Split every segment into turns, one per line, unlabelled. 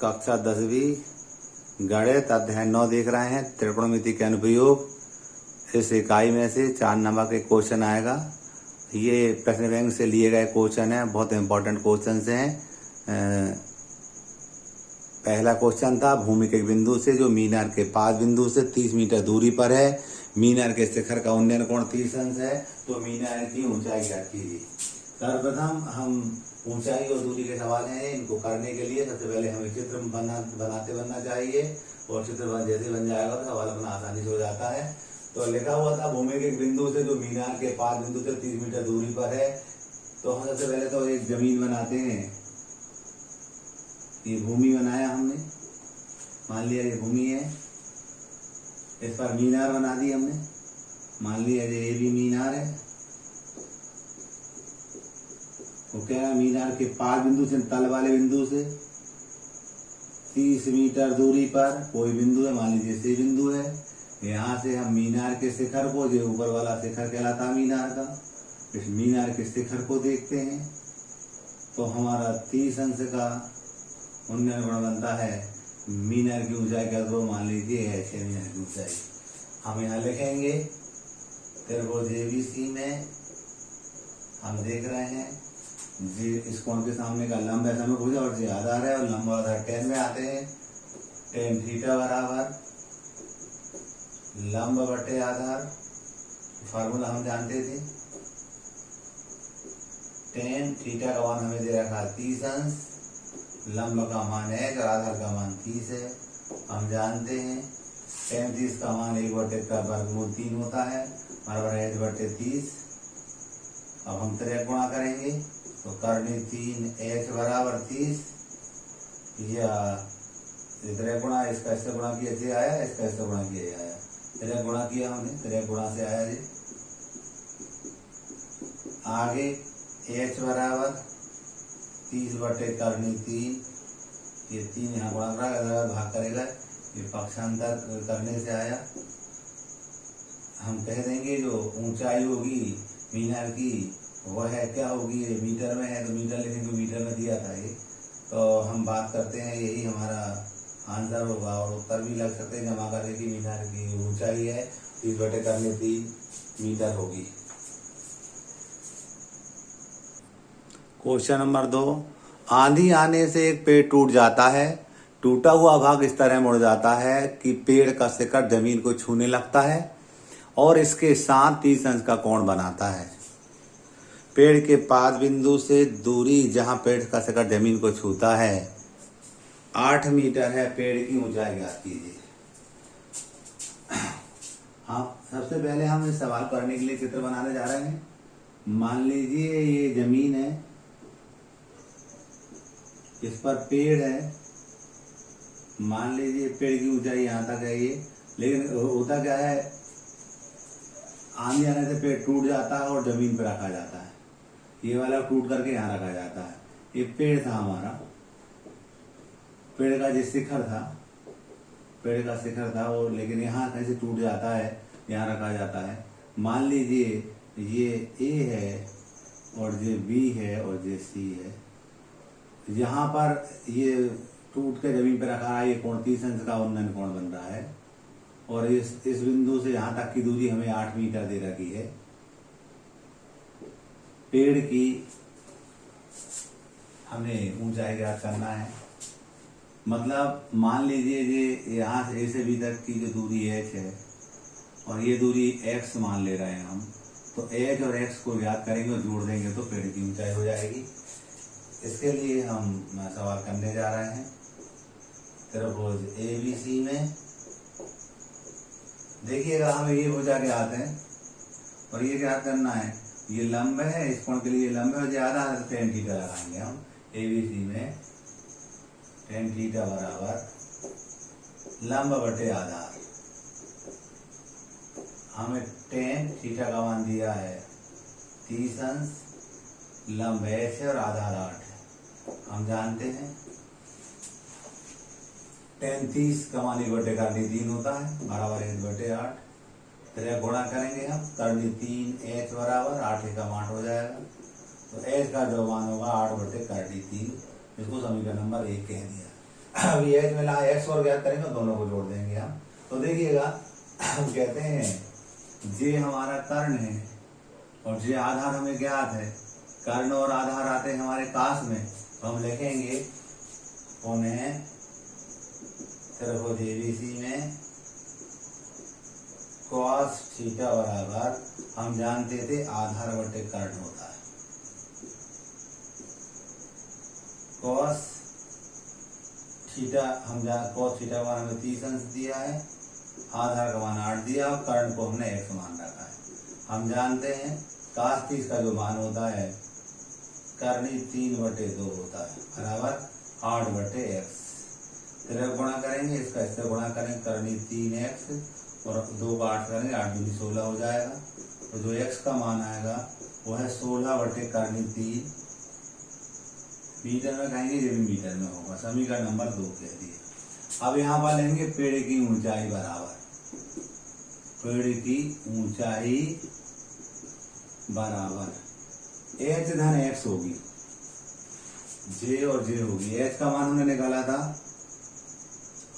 कक्षा 10वीं गणित अध्याय 9 देख रहे हैं। त्रिकोणमिति के अनुप्रयोग। इस इकाई में से 4 नंबर के क्वेश्चन आएगा। ये प्रश्न बैंक से लिए गए क्वेश्चन है, बहुत इंपॉर्टेंट क्वेश्चन हैं। पहला क्वेश्चन था भूमि के बिंदु से जो मीनार के पास बिंदु से 30 मीटर दूरी पर है, मीनार के शिखर का उन्नयन कोण 30 अंश है, तो मीनार की ऊंचाई ज्ञात कीजिए। सर्वप्रथम हम ऊंचाई और दूरी के सवाल हैं, इनको करने के लिए सबसे पहले हमें चित्र बनाते बनना चाहिए, और चित्र जैसे बन जाएगा तो सवाल अपना आसानी से हो जाता है। तो लिखा हुआ था भूमि के बिंदु से जो मीनार के पास बिंदु से 30 मीटर दूरी पर है। तो हम सबसे पहले तो एक जमीन बनाते हैं। ये भूमि बनाया हमने, मान लिया ये भूमि है। इस पर मीनार बना दी हमने, मान लिया ये भी मीनार है। वो कह रहा मीनार के पास बिंदु से तल वाले बिंदु से 30 मीटर दूरी पर कोई बिंदु है, मान लीजिए सी बिंदु है। यहाँ से हम मीनार के शिखर को, जो ऊपर वाला शिखर कहलाता है मीनार का, इस मीनार के शिखर को देखते हैं। तो हमारा 30 अंश का उन्नयन कोण बनता है। मीनार की ऊंचाई क्या करो, मान लीजिए है 6 मीनार की ऊंचाई। हम यहाँ लिखेंगे त्रिभुज एबीसी में हम देख रहे हैं जी इस कोण के सामने का लंब है समभुज और जी आधार है, और लंब और आधार tan में आते हैं। tan थीटा बराबर लंब बटे आधार, फार्मूला हम जानते थे। tan थीटा का मान हमें दे रखा 30 अंश, लंब का मान है और आधार का मान 30 है। हम जानते हैं tan 30 का मान 1/3 का वर्गमूल 3 होता है, बराबर है 1/30। अब हम त्रिक गुणा करेंगे तो करनी 3h बराबर 30, या त्रिक गुणा इसका इससे गुणा किया से आया, इसका इससे गुणा किया आया। त्रिक गुणा किया हमने, त्रिक गुणा से आया जी। आगे h बराबर 30 बटे करनी 3, ये 3 यहाँ गुणा करा भाग करेगा, ये पक्षांतर करने से आया। हम कह देंगे जो ऊंचाई होगी मीनार की वह है क्या होगी, ये मीटर में है तो मीटर लिखेंगे, मीटर में दिया था ये। तो हम बात करते हैं यही हमारा आंसर होगा, और उत्तर भी लग सकते हैं जमा करके कि मीनार की ऊंचाई है 30 बटे करने 3 मीटर होगी। क्वेश्चन नंबर 2, आंधी आने से एक पेड़ टूट जाता है। टूटा हुआ भाग इस तरह मुड़ जाता है कि पेड़ का शिखर जमीन को छूने लगता है और इसके साथ 30 अंश का कोण बनाता है। पेड़ के पास बिंदु से दूरी जहां पेड़ का शिखर जमीन को छूता है 8 मीटर है। पेड़ की ऊंचाई ज्ञात कीजिए। हाँ, सबसे पहले हम इस सवाल करने के लिए चित्र बनाने जा रहे हैं। मान लीजिए ये जमीन है, इस पर पेड़ है, मान लीजिए पेड़ की ऊंचाई यहाँ तक है ये। लेकिन होता क्या है, आंधी आने से पेड़ टूट जाता है और जमीन पर रखा जाता है। ये वाला टूट करके यहाँ रखा जाता है। ये पेड़ था हमारा, पेड़ का जो शिखर था, पेड़ का शिखर था वो, लेकिन यहाँ कैसे टूट जाता है, यहाँ रखा जाता है। मान लीजिए ये ए है और ये बी है और ये सी है। यहाँ पर ये टूट के जमीन पर रखा है, ये कोण 30 अंश का उन्नयन कोण बन रहा है, और इस बिंदु से यहाँ तक की दूरी हमें 8 मीटर दे रखी है। पेड़ की हमें ऊंचाई ज्ञात करना है। मतलब मान लीजिए ये यहाँ से ए से बी तक की जो दूरी h है और ये दूरी x मान ले रहे हैं हम, तो h और x को ज्ञात करेंगे और जोड़ देंगे तो पेड़ की ऊंचाई हो जाएगी। इसके लिए हम सवाल करने जा रहे हैं। त्रिभुज एबीसी में देखिएगा हमें ये भुजा के आते हैं और ये क्या करना है, ये लंब है, इस कोण के लिए लंब है, ज्यादा है तो tan थीटा लगाएंगे हम। एबीसी में tan थीटा बराबर लंब बटे आधार। हमें tan थीटा का मान दिया है 30 अंश, लंब h है और आधार 8 है। हम जानते हैं tan 30 का मान 1/3 होता है, बराबर 1/8। त्रिक गुणा करेंगे हम, करनी 3h बराबर 8 का मान हो जाएगा। तो h का जो मान होगा 8/3, इसको समीकरण नंबर 1 कह दिया। अभी एच मिला एक्स और ज्ञात करेंगे तो दोनों को जोड़ देंगे हम। तो देखिएगा हम कहते हैं जे हमारा कर्ण है और जे आधार हमें ज्ञात है। कर्ण और आधार आते हैं हमारे काश में, तो हम लिखेंगे उन्हें त्रिभुज एबीसी में cos थीटा बराबर, हम जानते थे आधार बटे कर्ण होता है। cos थीटा cos थीटा मान हमें 30 अंश दिया है, आधार का मान 8 दिया और कर्ण को हमने x मान रखा है। हम जानते हैं cos 30 का जो मान होता है करनी 3/2 होता है बराबर 8/x। फिर गुणा करेंगे, इसका इससे गुणा करेंगे, करनी 3x और 2 का 8 करेंगे, 8 दूनी 16 हो जाएगा। तो जो x का मान आएगा वो है 16/3। मीटर में कहेंगे, ये भी मीटर में होगा। समीकरण नंबर 2 कह दिए। अब यहाँ पर लेंगे पेड़ की ऊंचाई बराबर, पेड़ की ऊंचाई बराबर h धन x होगी, j और j होगी। h का मान हमने निकाला था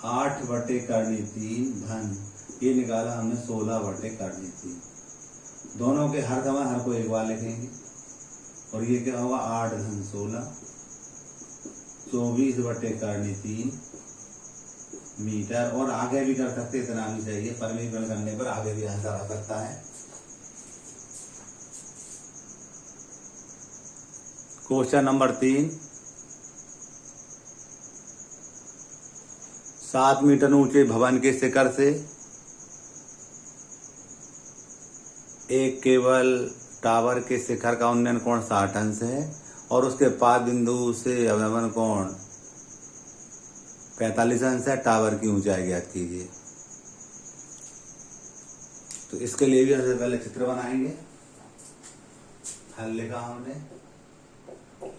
8/3 धन ये निकाला हमने 16/3। दोनों के हर का मान हर को एक बार लिखेंगे और ये क्या होगा 8 धन 16, 24/3 मीटर। और आगे भी कर सकते, इतना भी चाहिए, परिमीकरण करने पर आगे भी आंसर आ सकता है। क्वेश्चन नंबर 3, 7 मीटर ऊंचे भवन के शिखर से एक केबल टावर के शिखर का उन्नयन कोण 60 अंश है और उसके पाद बिंदु से अवनमन कोण 45 अंश है। टावर की ऊंचाई ज्ञात कीजिए। तो इसके लिए भी सबसे पहले चित्र बनाएंगे। हल लिखा हमने,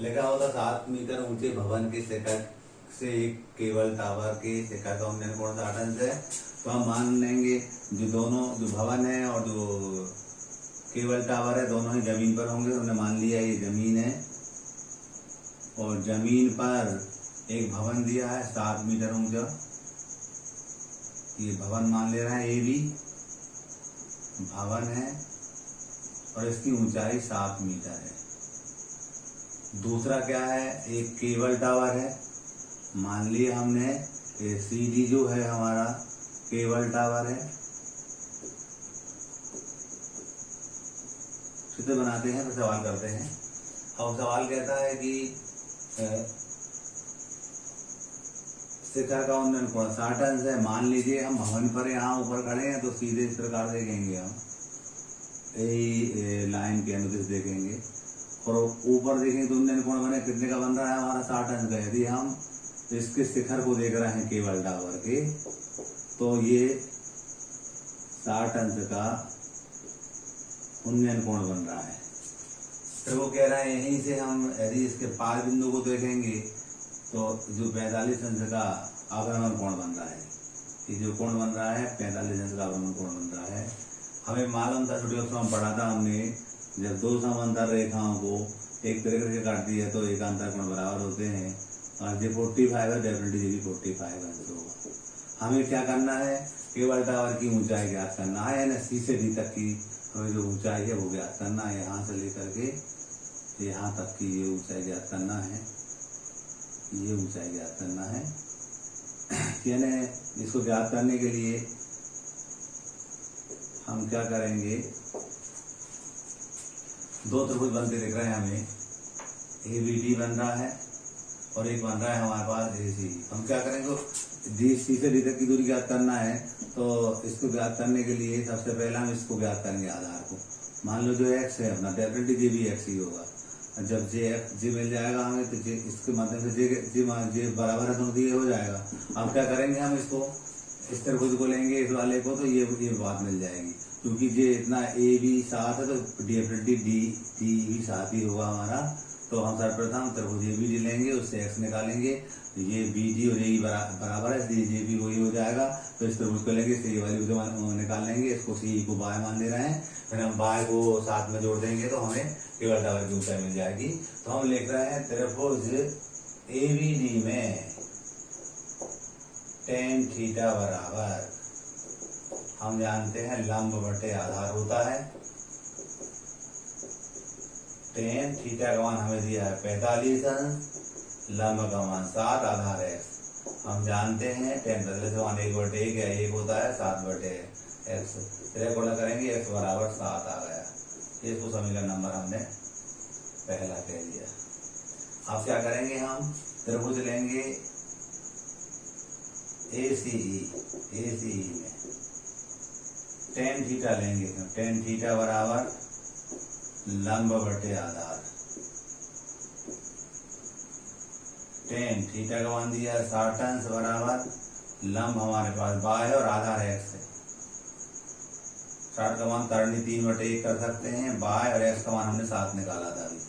लिखा होता 7 मीटर ऊंचे भवन के शिखर से एक केबल टावर के शिखर का उन्नयन कोण 60 अंश है। तो हम मान लेंगे जो भवन है और जो केबल टावर है दोनों ही जमीन पर होंगे। हमने मान लिया ये जमीन है और जमीन पर एक भवन दिया है 7 मीटर ऊंचा। ये भवन मान ले रहा है, ए भी भवन है और इसकी ऊंचाई 7 मीटर है। दूसरा क्या है, एक केबल टावर है, मान लिया हमने ये सी डी जो है हमारा केबल टावर है। चित्र बनाते हैं तो सवाल करते हैं। अब सवाल कहता है कि शिखर का उन्नयन कोण 60 अंश है। मान लीजिए हम भवन पर यहाँ ऊपर खड़े हैं तो सीधे इस प्रकार देखेंगे, हम यही लाइन के अनुदेश देखेंगे और ऊपर देखेंगे तो उन्नयन कोण बने कितने का बन रहा है हमारा 60 अंश का। यदि हम इसके शिखर को देख रहे हैं केबल टावर के तो ये 60 अंश का उन्नयन कोण बन रहा है। फिर वो कह रहा है यहीं से हम यदि इसके पाद बिंदु को देखेंगे तो जो 45 अंश का अवनमन कोण बन रहा है, ये जो कोण बन रहा है 45 अंश का अवनमन कोण बन रहा है। हमें मालूम था, छोटे बच्चों में पढ़ा था हमने, जब दो समांतर रेखाओं को एक तरीके से काट दिया तो एकांतर कोण बराबर होते हैं और जो 45 है डेफिनेटली भी 45 अंश होगा। हमें क्या करना है, केबल टावर की ऊंचाई ज्ञात करना है, यानी सी से डी तक की हमें जो ऊंचाई है वो ज्ञात करना है। यहाँ से लेकर के यहाँ तक की ये ऊंचाई ज्ञात करना है, ये ऊंचाई ज्ञात करना है। यानी इसको ज्ञात करने के लिए हम क्या करेंगे, दो त्रिभुज बनते दिख रहे हैं हमें, ए बी डी बन रहा है और एक बन रहा है हमारे पास ए सी। हम क्या करेंगे, डी सी से डी तक की दूरी ज्ञात करना है। तो इसको ज्ञात करने के लिए सबसे पहले हम इसको ज्ञात करेंगे आधार को। मान लो जो एक्स है अपना, डेफिनेटली जे भी एक्स ही होगा। जब जे मिल जाएगा हमें तो जे इसके माध्यम से जे बराबर है तो ये हो जाएगा। अब क्या करेंगे, हम इसको इस त्रिभुज को लेंगे इस वाले को, तो ये बात मिल जाएगी क्योंकि जे इतना ए बी 7 है तो डेफिनेटली डी भी 7 ही होगा हमारा। तो हम सर्वप्रथम त्रिभुज ए बी डी लेंगे, उससे एक्स निकालेंगे, ये बी डी और ए बराबर है, जे भी वही हो जाएगा। तो इस त्रिभुज को लेंगे, सी वाली को निकाल लेंगे, इसको सी को बाय मान ले रहे हैं, फिर हम बाय को साथ में जोड़ देंगे तो हमें केबल टावर की ऊंचाई मिल जाएगी। तो हम लिख रहे हैं त्रिभुज ए बी डी में टेन थीटा बराबर, हम जानते हैं लंब बटे आधार होता है। टेन थीटा का मान हमें दिया है 45 अंश, लंब का मान 7, आधार x। हम जानते हैं टेन बदले से मान 1/1 या 1 होता है 7/x। फिर गुणा करेंगे x बराबर 7 आ गया। इसको समीकरण नंबर हमने पहला कह दिया। अब क्या करेंगे, हम त्रिभुज लेंगे ACE में टेन थीटा लेंगे। टेन थीटा बराबर लंब बटे आधार। टेन थीटा का मान दिया 60 अंश बराबर लंब हमारे पास बाय है और आधार x है। 60 का मान करनी 3/1 कर सकते हैं, बाय और x का मान हमने 7 निकाला था अभी।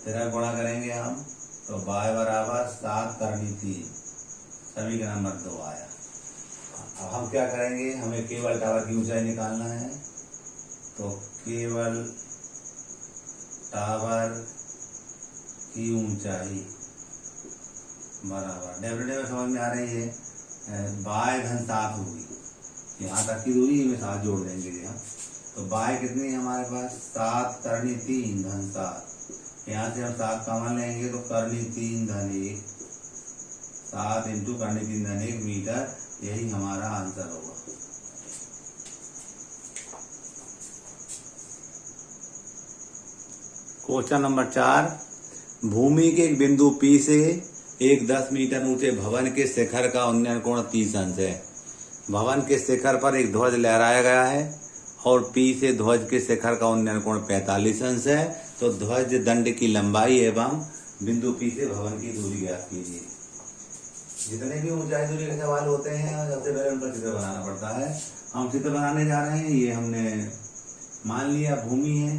तेरह गुणा करेंगे हम तो बाय बराबर 7 करनी 3, समीकरण नंबर 2 आया। अब हम क्या करेंगे, हमें केवल टावर की ऊंचाई निकालना है, तो केवल टावर की ऊंचाई बराबर डेफिनेट में समझ में आ रही है, बाय धन 7 होगी। यहाँ तक की दूरी में 7 जोड़ देंगे यहाँ, तो बाय कितनी है हमारे पास 7 करनी 3 धन 7। यहाँ से हम 7 का मान लेंगे तो करनी 3 धन 1, 7 इंटू करनी 3 धन 1 मीटर, यही हमारा आंसर होगा। क्वेश्चन नंबर 4, भूमि के एक बिंदु P से एक 10 मीटर ऊंचे भवन के शिखर का उन्नयन कोण 30 अंश है। भवन के शिखर पर एक ध्वज लहराया गया है और P से ध्वज के शिखर का उन्नयन कोण 45 अंश है। तो ध्वज दंड की लंबाई एवं बिंदु P से भवन की दूरी ज्ञात कीजिए। जितने भी ऊंचाई दूरी के सवाल होते हैं सबसे पहले उनका चित्र बनाना पड़ता है। हम चित्र बनाने जा रहे हैं। ये हमने मान लिया भूमि है,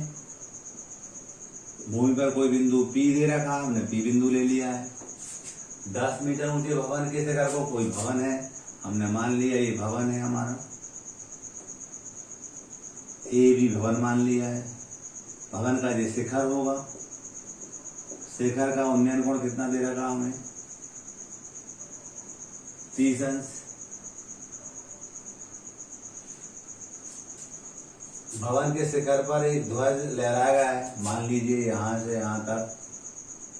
भूमि पर कोई बिंदु P दे रखा, हमने P बिंदु ले लिया है। 10 मीटर ऊंचे भवन के शिखर को कोई भवन है, हमने मान लिया ये भवन है हमारा, ए भी भवन मान लिया है। भवन का ये शिखर होगा, शिखर का उन्नयन कोण कितना दे रखा हमें 30 अंश। भवन के शिखर पर एक ध्वज लहराया गया है, मान लीजिए यहाँ से यहाँ तक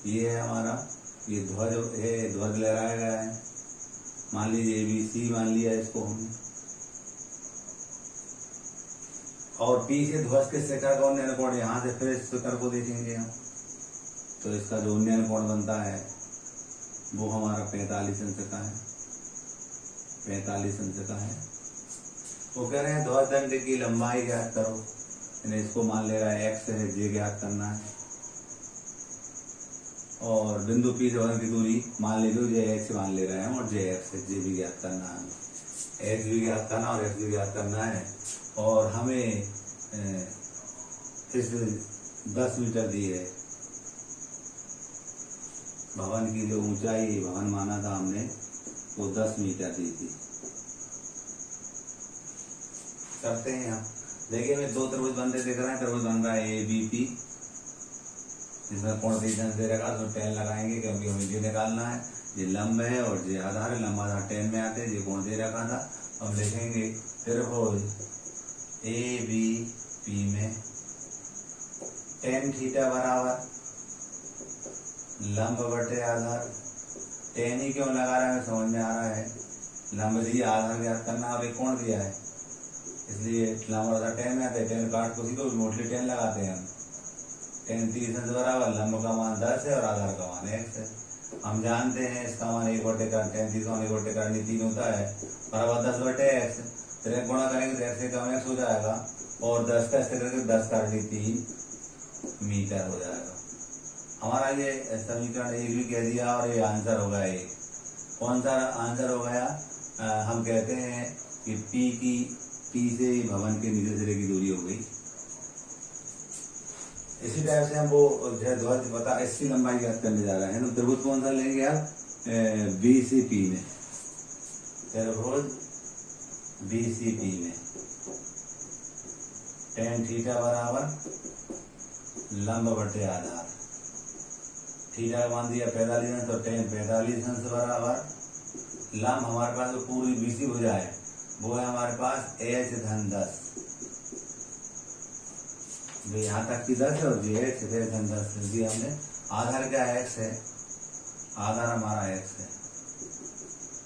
ये है हमारा, ये ध्वज है, ध्वज लहराया गया है। मान लीजिए ABC मान लिया इसको हमने, और P से ध्वज के शिखर का उन्नयन कोण, यहाँ से फिर इस शिखर को देखेंगे हम, तो इसका जो उन्नयन कोण बनता है वो हमारा 45 अंश का है, 45 अंश का है। वो कह रहे हैं ध्वज दंड की लंबाई ज्ञात करो, इसको मान ले रहा है x है, j ज्ञात करना है, और बिंदु P से भवन की दूरी मान ले लो jx मान ले रहे हैं, और jx है, j भी ज्ञात करना है, x भी ज्ञात करना और x भी ज्ञात करना है। और हमें इस 10 मीटर दी है भवन की, जो ऊंचाई भवन माना था हमने वो 10 मीटर दी थी। करते हैं हम, देखिए हमें 2 त्रिभुज बनते दिख रहे हैं। त्रिभुज बन रहा है ABP, जिसमें कोण 30 अंश दे रखा, तो tan लगाएंगे क्योंकि हमें ये निकालना है। ये लंब है और ये आधार है, लंब आधार tan में आते हैं, ये कोण दे रखा था। हम लिखेंगे त्रिभुज ABP में tan थीटा बराबर लंब बटे आधार। tan ही क्यों लगा रहा है हमें समझ में आ रहा है, लंब दिया आधार ज्ञात करना, और एक कोण दिया है इसलिए लंब आधार tan में आते हैं। tan काट को सीधे मोटली tan लगाते हैं हम। tan 30 अंश बराबर लंब का मान 10 है और आधार का मान x है। हम जानते हैं इसका मान 1/3 tan 30 का मान 1/3 3 होता है, बराबर 10/x। फिर गुणा करेंगे तो x से कम x हो जाएगा, और 10 का ऐसे करके 10 करनी 3 मीटर हो जाएगा। हमारा ये समीकरण 1 भी कह दिया और ये आंसर हो गया 1। कौन सा आंसर हो गया, हम कहते हैं कि P से भवन के नीचे सिरे की दूरी हो गई। इसी टाइप से हम वो ध्वज बता इसकी लंबाई ज्ञात करने जा रहे हैं। तो त्रिभुज कौन सा लेंगे आप, BCP में, त्रिभुज BCP में tan थीटा बराबर लंब बटे आधार। थीटा का मान दिया 45 अंश, तो tan 45 अंश बराबर लंब हमारे पास जो पूरी बीसी भुजा है वो है हमारे पास h धन 10। यहाँ तक की 10 है और जी h धन 10 जी। हमने आधार क्या x है, आधार हमारा x है।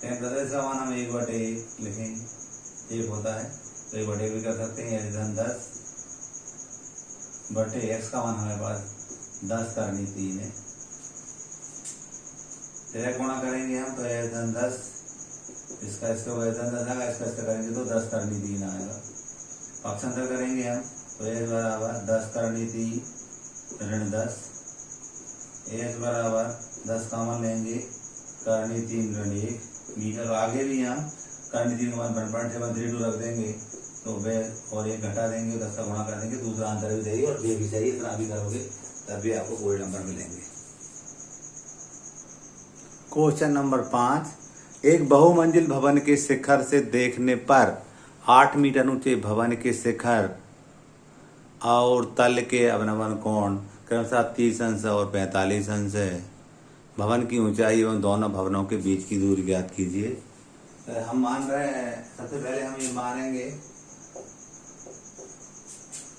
टेन प्रतिशत का मान हम 1/1 लिखेंगे, 1 होता है तो 1/1 भी कर सकते हैं। h धन 10 बटे x का मान हमारे पास 10 करनी 3 है। तेरह गुणा करेंगे हम तो h धन 10, इसका इसका h धन 10 आएगा, इसका इसका करेंगे तो 10 करनी 3 आएगा। पक्षांतर करेंगे हम तो h बराबर 10 करनी 3 ऋण 10, h बराबर 10 कॉमन लेंगे करनी 3 ऋण 1 मीटर। आगे भी यहाँ करनी 3 1.732 रख देंगे तो वे और 1 घटा देंगे, 10 का गुणा कर देंगे, दूसरा आंसर भी सही और ये भी सही। इतना भी करोगे तब भी आपको कोई नंबर मिलेंगे। क्वेश्चन नंबर 5, एक बहुमंजिल भवन के शिखर से देखने पर 8 मीटर ऊंचे भवन के शिखर और तल के अवनमन कोण क्रमशः 30 अंश और 45 अंश है। भवन की ऊंचाई एवं दोनों भवनों के बीच की दूरी ज्ञात कीजिए। हम मान रहे हैं, सबसे पहले हम ये मानेंगे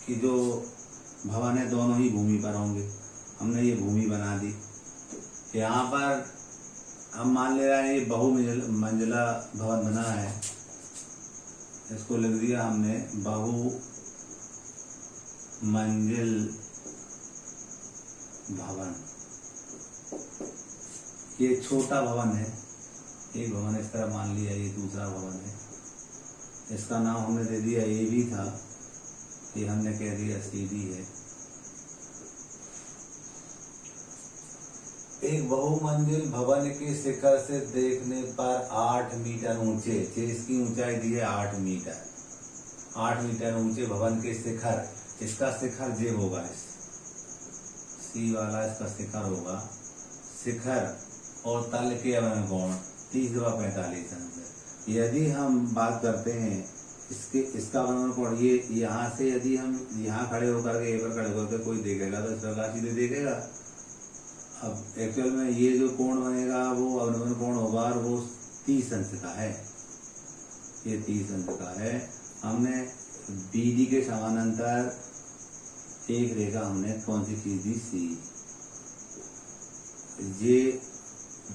कि जो भवन है दोनों ही भूमि पर होंगे। हमने ये भूमि बना दी। यहाँ पर हम मान ले रहे हैं ये बहुमंजिला भवन बना है, इसको लिख दिया हमने बहुमंजिल भवन। ये छोटा भवन है, एक भवन इस तरह मान लिया, ये दूसरा भवन है, इसका नाम हमने दे दिया ए भी था, ये हमने कह दिया CD है। एक बहुमंजिल भवन के शिखर से देखने पर 8 मीटर ऊंचे, इसकी ऊंचाई दी है 8 मीटर, 8 मीटर ऊंचे भवन के शिखर, इसका शिखर जे होगा, C वाला इसका शिखर होगा, शिखर और तल के अवनमन कोण 30 व 45 अंश। यदि हम बात करते हैं इसका अवनमन कोण, ये यहाँ से यदि हम यहाँ खड़े होकर के ए पर खड़े होकर कोई देखेगा तो इस प्रकार सीधे देखेगा। अब एक्चुअल में ये जो कोण बनेगा वो अवनमन कोण होगा और वो 30 अंश का है, ये 30 अंश का है। हमने BD के समानांतर एक रेखा हमने कौन सी चीज दी, C।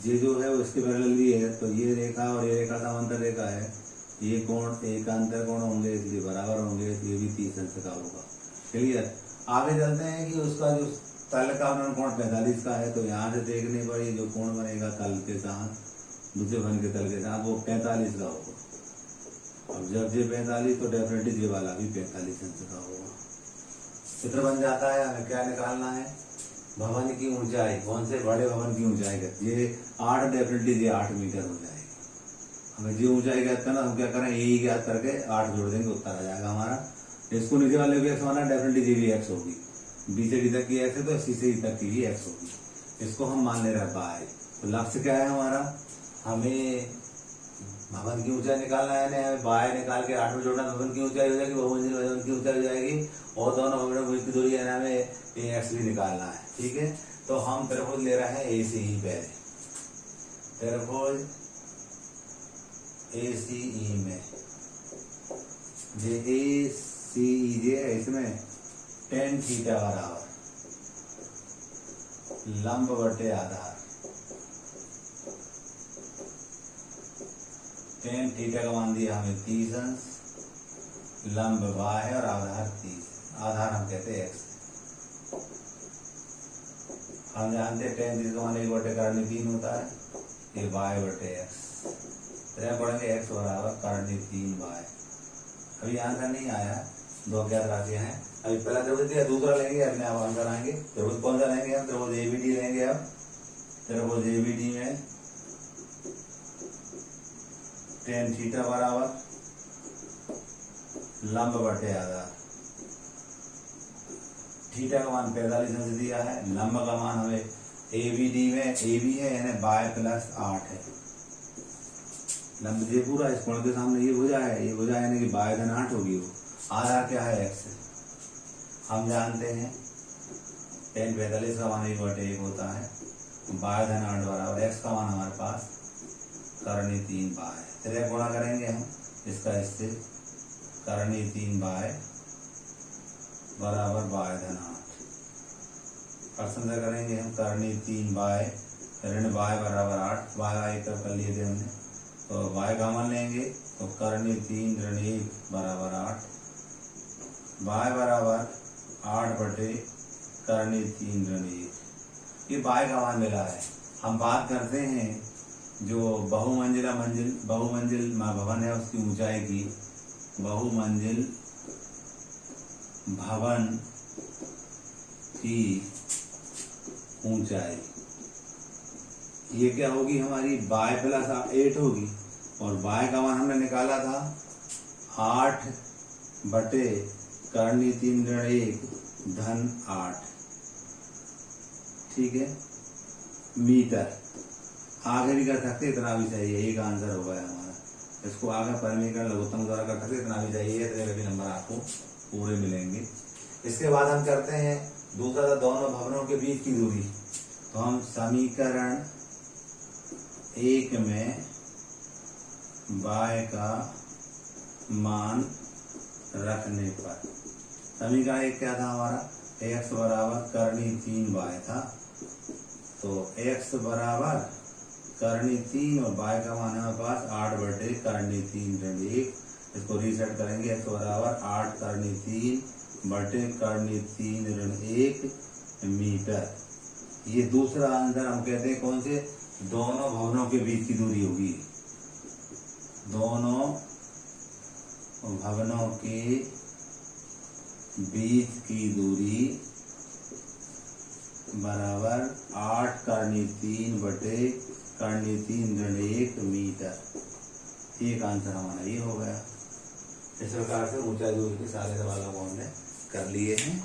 ये जो है वो इसके पैरेलल भी है, तो ये रेखा और ये रेखा समांतर रेखा है, ये कोण एकांतर कोण होंगे इसलिए बराबर होंगे, इसलिए भी 30 अंश का होगा। क्लियर। आगे चलते हैं कि उसका जो तल का अवनमन कोण 45 का है, तो यहाँ से देखने पर ये जो कोण बनेगा तल के साथ, दूसरे भवन के तल के साथ, वो 45 का होगा। अब जब ये 45 तो डेफिनेटली ये वाला भी 45 अंश का होगा। चित्र बन जाता है। हमें क्या निकालना है, भवन की ऊंचाई, कौन से बड़े भवन की ऊंचाई है, ये 8 डेफिनेटली ये 8 मीटर हो जाएगी। हमें जो ऊंचाई ज्ञात करना, हम क्या करें, यही ज्ञात करके 8 जोड़ देंगे, उत्तर आ जाएगा हमारा। इसको नीचे वाले को x माना, डेफिनेटली ये भी x होगी, B से D तक की x है तो C से E तक की भी x होगी। इसको हम मान ले रहे हैं बाय। तो लक्ष्य क्या है हमारा, हमें भवन की ऊंचाई निकालना है, हमें बाय निकाल के 8 में जोड़ना, भवन की ऊंचाई हो जाएगी, बहुमंजिल भवन की ऊंचाई हो जाएगी, और दोनों भवनों के बीच की दूरी है ना, हमें x भी निकालना है। ठीक है, तो हम त्रिभुज ले रहे हैं ACE पहले, त्रिभुज ACE में ACE है, इसमें tan थीटा बराबर लंब बटे आधार, tan थीटा का मान दिया हमें 30 अंश, लंब y है और आधार 30, आधार हम कहते हैं x। हम जानते हैं tan थीटा का मान 1/3 होता है, ये y बटे x, तो पढ़ेंगे x बराबर करनी 3y। अभी आंसर नहीं आया, 2 अज्ञात राशियां हैं। अभी पहला त्रिभुज दिया, दूसरा लेंगे, अपने आप आंसर आएंगे। त्रिभुज कौन सा लेंगे हम, त्रिभुज ABD लेंगे। अब त्रिभुज ABD में tan थीटा बराबर लंब बटे आधार, थीटा का मान 45 अंश दिया है, लंब का मान हमें ABD में AB है यानी y + 8 है, लंब ये पूरा इस कोण के सामने ये भुजा है, ये भुजा यानी कि y धन 8 होगी, वो आधार क्या है x है। हम जानते हैं tan 45 का मान 1/1 होता है, y धन 8 बराबर x का मान हमारे पास करनी 3 बाय, चलिए गुणा करेंगे हम इसका इससे, करनी 3 बाय बराबर बाय धन 8। प्रश्न करेंगे हम, करनी 3 बाय ऋण बाय बराबर 8, बाय एक कर लिए थे हमने, तो बाय कॉमन लेंगे तो करनी 3 ऋण 1 बराबर 8, बाय बराबर 8 बटे करनी 3 ऋण 1। ये बाय का मान मिला है। हम बात करते हैं जो बहुमंजिल भवन है उसकी ऊंचाई की, बहुमंजिल भवन की ऊंचाई ये क्या होगी हमारी, बाय प्लस 8 होगी, और बाय का मान हमने निकाला था 8 बटे करनी 3 ऋण 1 धन 8, ठीक है। मीटर आगे भी कर सकते, इतना भी चाहिए, एक आंसर होगा हमारा। इसको आगे परिमीकरण लघुत्तम द्वारा कर सकते, इतना भी चाहिए, इतने भी नंबर आपको पूरे मिलेंगे। इसके बाद हम करते हैं दूसरा था दोनों भवनों के बीच की दूरी। तो हम समीकरण 1 में बाय का मान रखने पर, समीकरण 1 क्या था हमारा, x बराबर करनी 3 बाय था, तो x बराबर करनी 3 और बाय का मान हमारे पास 8 बटे करनी 3 ऋण 1। इसको रीसेट करेंगे, x बराबर 8 करनी 3 बटे करनी 3 ऋण 1 मीटर। ये दूसरा आंसर हम कहते हैं कौन से, दोनों भवनों के बीच की दूरी होगी, दोनों भवनों के बीच की दूरी बराबर 8 करनी 3 बटे करनी 3 ऋण 1 मीटर। एक आंसर हमारा ये हो गया। इस प्रकार से ऊंचाई दूरी के सारे सवालों को हमने कर लिए हैं।